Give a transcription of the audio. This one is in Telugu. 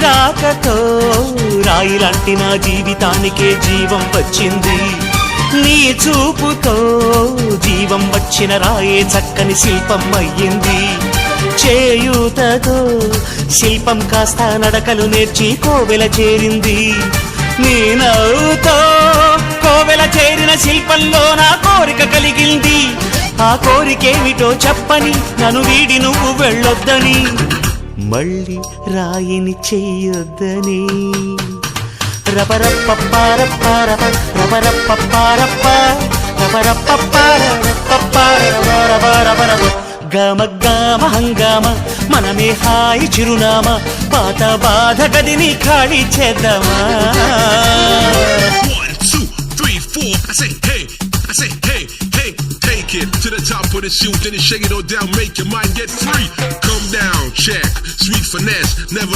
రాకతో రాయిలాంటి నా జీవితానికే జీవం వచ్చింది. నీ చూపుతో జీవం వచ్చిన రాయే చక్కని శిల్పం అయ్యింది. చేయూతతో శిల్పం కాస్త నడకలు నేర్చి కోవెల చేరింది. నీ నవ్వుతో కోవెల చేరిన శిల్పంలో నా కోరిక కలిగింది. ఆ కోరికేమిటో చెప్పని నన్ను వీడి నువ్వు వెళ్ళొద్దని, మళ్ళీ రాయిని చెయ్యొద్దని. రబరప్పపారప్పారప రబరప్పపారప్ప రబరప్పపారపపారపపారపపారపపారప గమ గమ హంగామ మనమే హాయి చిరునామా, పాత బాధ గదిని ఖాళీ చేద్దామా. 1 2 3 4 I say hey, hey, take it to the top of the shoot, then you shake it all down, make your mind get free. Come down, check, sweet finesse, never